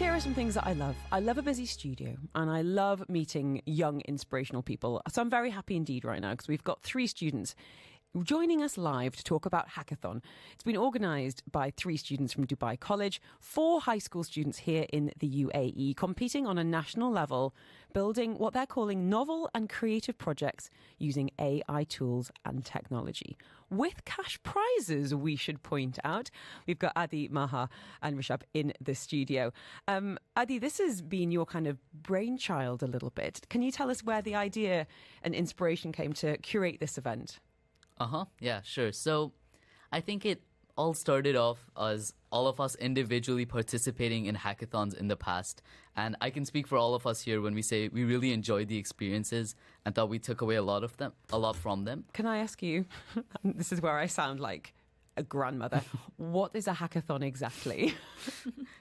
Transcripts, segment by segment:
Here are some things that I love. I love a busy studio and I love meeting young, inspirational people. So I'm very happy indeed right now because we've got 3 students joining us live to talk about Hackathon. It's been organised by 3 students from Dubai College, 4 high school students here in the UAE, competing on a national level, building what they're calling novel and creative projects using AI tools and technology. With cash prizes, we should point out. We've got Adi, Maha and Rishabh in the studio. Adi, this has been your kind of brainchild a little bit. Can you tell us where the idea and inspiration came to curate this event? Yeah, sure. So I think it all started off as all of us individually participating in hackathons in the past. And I can speak for all of us here when we say we really enjoyed the experiences and thought we took away a lot from them. Can I ask you, this is where I sound like a grandmother, what is a hackathon exactly?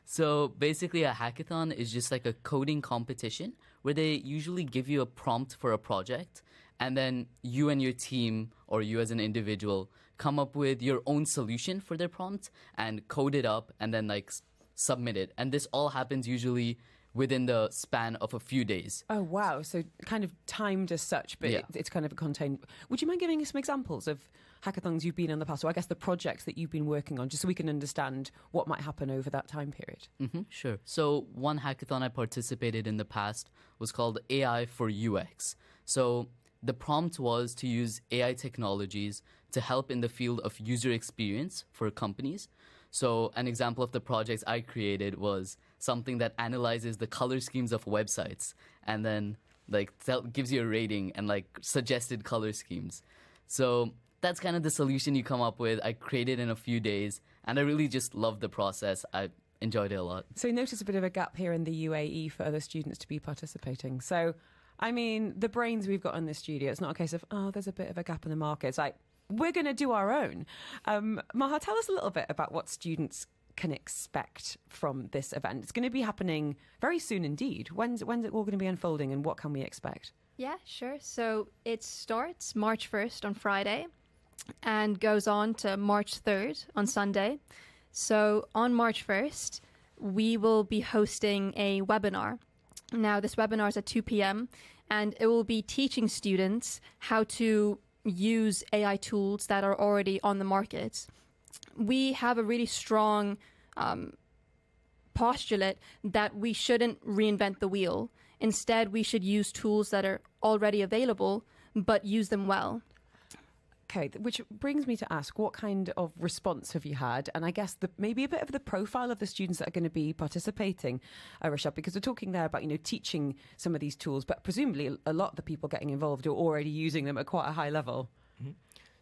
So basically a hackathon is just like a coding competition where they usually give you a prompt for a project. And then you and your team, or you as an individual, come up with your own solution for their prompt and code it up and then submit it. And this all happens usually within the span of a few days. Oh, wow. So kind of timed as such, but Yeah. it's kind of a contained. Would you mind giving us some examples of hackathons you've been in the past, or I guess the projects that you've been working on, just so we can understand what might happen over that time period? Sure. So one hackathon I participated in the past was called AI for UX. So the prompt was to use AI technologies to help in the field of user experience for companies. So an example of the projects I created was something that analyzes the color schemes of websites and then gives you a rating and suggested color schemes. So that's kind of the solution you come up with. I created in a few days and I really just loved the process. I enjoyed it a lot. So you notice a bit of a gap here in the UAE for other students to be participating. So I mean, the brains we've got in this studio, it's not a case of, there's a bit of a gap in the market. It's like, we're going to do our own. Maha, tell us a little bit about what students can expect from this event. It's going to be happening very soon indeed. When's it all going to be unfolding and what can we expect? Yeah, sure. So it starts March 1st on Friday and goes on to March 3rd on Sunday. So on March 1st, we will be hosting a webinar. Now, this webinar is at 2 p.m. and it will be teaching students how to use AI tools that are already on the market. We have a really strong postulate that we shouldn't reinvent the wheel. Instead, we should use tools that are already available, but use them well. Okay, which brings me to ask, what kind of response have you had? And I guess maybe a bit of the profile of the students that are going to be participating, Rishabh, because we're talking there about, teaching some of these tools, but presumably a lot of the people getting involved are already using them at quite a high level. Mm-hmm.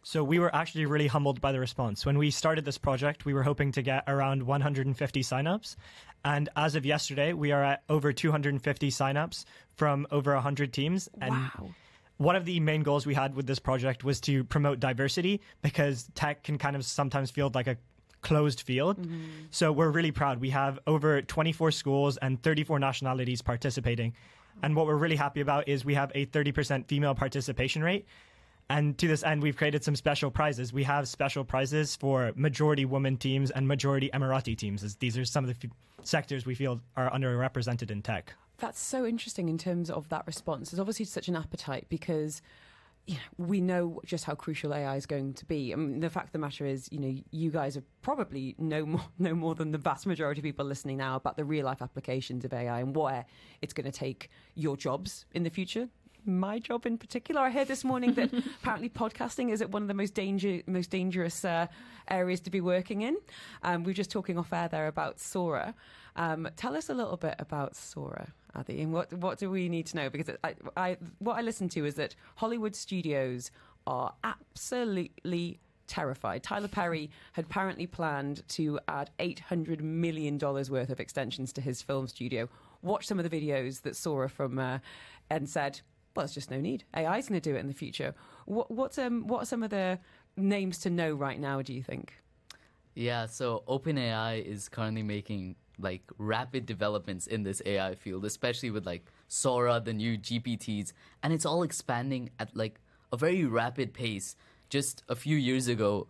So we were actually really humbled by the response. When we started this project, we were hoping to get around 150 signups. And as of yesterday, we are at over 250 signups from over 100 teams. And wow. One of the main goals we had with this project was to promote diversity because tech can kind of sometimes feel like a closed field. Mm-hmm. So we're really proud. We have over 24 schools and 34 nationalities participating. And what we're really happy about is we have a 30% female participation rate. And to this end, we've created some special prizes. We have special prizes for majority women teams and majority Emirati teams, as these are some of the sectors we feel are underrepresented in tech. That's so interesting in terms of that response. There's obviously such an appetite because we know just how crucial AI is going to be. I mean, the fact of the matter is, you guys are probably know more than the vast majority of people listening now about the real life applications of AI and where it's going to take your jobs in the future. My job in particular. I heard this morning that apparently podcasting is at one of the most dangerous areas to be working in. We were just talking off air there about Sora. Tell us a little bit about Sora, Adi, and what do we need to know? Because what I listened to is that Hollywood studios are absolutely terrified. Tyler Perry had apparently planned to add $800 million worth of extensions to his film studio. Watched some of the videos that Sora from and said, well, there's just no need. AI is going to do it in the future. What are some of the names to know right now, do you think? Yeah, so OpenAI is currently making rapid developments in this AI field, especially with Sora, the new GPTs, and it's all expanding at a very rapid pace. Just a few years ago,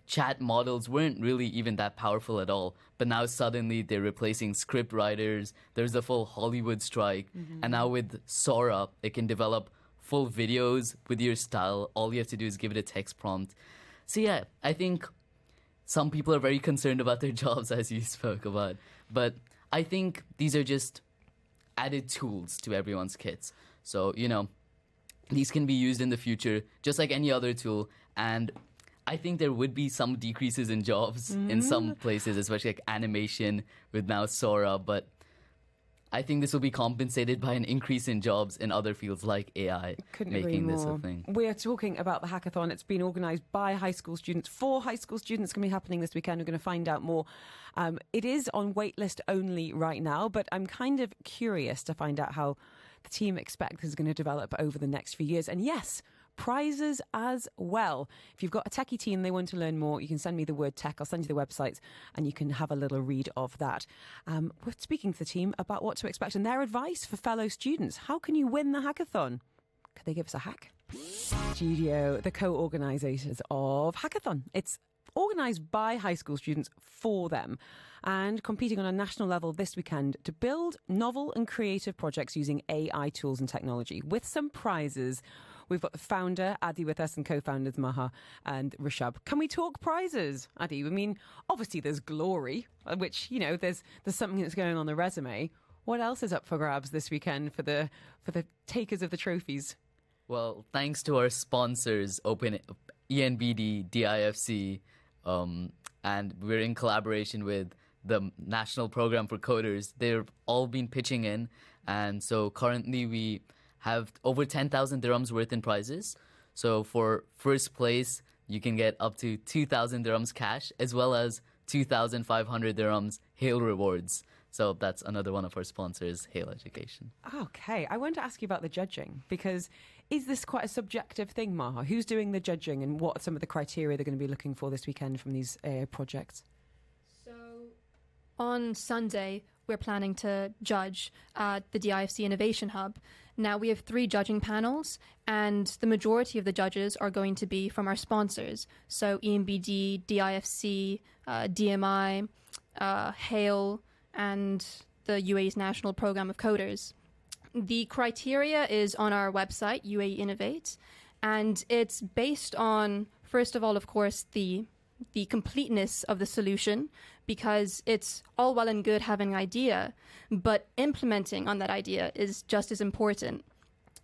chat models weren't really even that powerful at all. But now suddenly they're replacing script writers. There's the full Hollywood strike. And now with Sora, it can develop full videos with your style. All you have to do is give it a text prompt. So yeah, I think some people are very concerned about their jobs, as you spoke about. But I think these are just added tools to everyone's kits. So, these can be used in the future just like any other tool. And I think there would be some decreases in jobs in some places, especially like animation with now Sora. But I think this will be compensated by an increase in jobs in other fields like AI, making this a thing. We are talking about the hackathon. It's been organised by high school students for high school students. It's going to be happening this weekend. We're going to find out more. It is on waitlist only right now, but I'm kind of curious to find out how the team expect this is going to develop over the next few years. And yes, prizes as well. If you've got a techie team, they want to learn more, you can send me the word tech. I'll send you the websites and you can have a little read of that. We're speaking to the team about what to expect and their advice for fellow students. How can you win the hackathon? Could they give us a hack? Studio, the co-organisers of Hackathon. It's organised by high school students for them and competing on a national level this weekend to build novel and creative projects using AI tools and technology with some prizes. We've got the founder, Adi, with us and co-founders Maha and Rishabh. Can we talk prizes, Adi? I mean, obviously there's glory, which, there's something that's going on the resume. What else is up for grabs this weekend for the takers of the trophies? Well, thanks to our sponsors, ENBD, DIFC, and we're in collaboration with the National Program for Coders. They've all been pitching in, and so currently we have over 10,000 dirhams worth in prizes. So for first place, you can get up to 2,000 dirhams cash, as well as 2,500 dirhams Hail rewards. So that's another one of our sponsors, Hail Education. Okay, I wanted to ask you about the judging, because is this quite a subjective thing, Maha? Who's doing the judging and what are some of the criteria they're going to be looking for this weekend from these projects? So on Sunday, we're planning to judge at the DIFC Innovation Hub. Now, we have 3 judging panels, and the majority of the judges are going to be from our sponsors. So EMBD, DIFC, DMI, HAIL, and the UAE's National Program of Coders. The criteria is on our website, UAE InnovAIte, and it's based on, first of all, of course, the completeness of the solution, because it's all well and good having an idea, but implementing on that idea is just as important.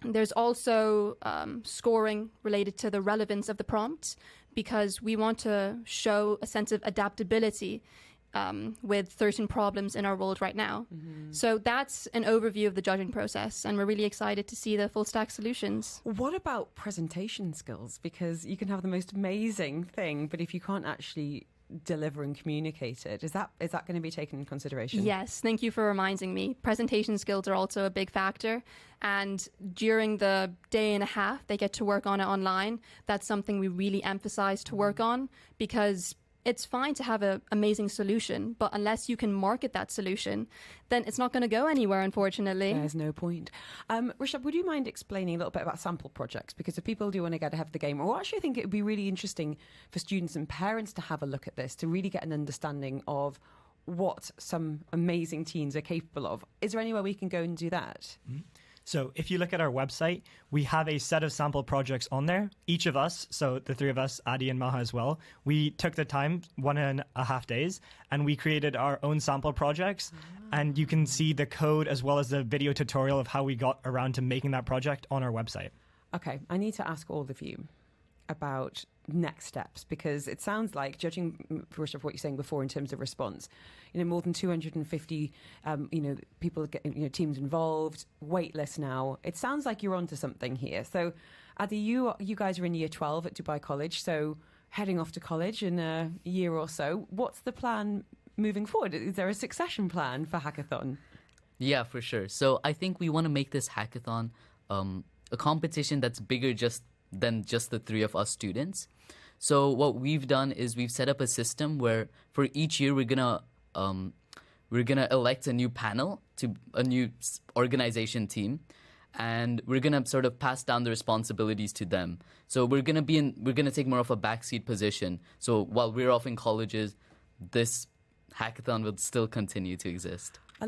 There's also scoring related to the relevance of the prompt, because we want to show a sense of adaptability with certain problems in our world right now. So that's an overview of the judging process, and we're really excited to see the full stack solutions. What about presentation skills? Because you can have the most amazing thing, but if you can't actually deliver and communicate it, is that going to be taken into consideration? Yes, thank you for reminding me. Presentation skills are also a big factor, and during the day and a half they get to work on it online, that's something we really emphasize to work on, because it's fine to have an amazing solution, but unless you can market that solution, then it's not going to go anywhere, unfortunately. There's no point. Rishabh, would you mind explaining a little bit about sample projects? Because if people do want to get ahead of the game, or actually I think it would be really interesting for students and parents to have a look at this, to really get an understanding of what some amazing teens are capable of. Is there anywhere we can go and do that? So if you look at our website, we have a set of sample projects on there. Each of us, so the 3 of us, Adi and Maha as well, we took the time, 1.5 days, and we created our own sample projects. And you can see the code as well as the video tutorial of how we got around to making that project on our website. Okay, I need to ask all of you about next steps, because it sounds like, judging first of what you're saying before in terms of response, more than 250 people get, teams involved, wait list now. It sounds like you're onto something here. So Adi, you guys are in year 12 at Dubai College, so heading off to college in a year or so. What's the plan moving forward? Is there a succession plan for Hackathon? Yeah, for sure. So I think we want to make this hackathon a competition that's bigger than just the 3 of us students. So what we've done is we've set up a system where for each year we're gonna elect a new panel, to a new organization team, and we're gonna sort of pass down the responsibilities to them. So we're gonna take more of a backseat position. So while we're off in colleges, this hackathon will still continue to exist.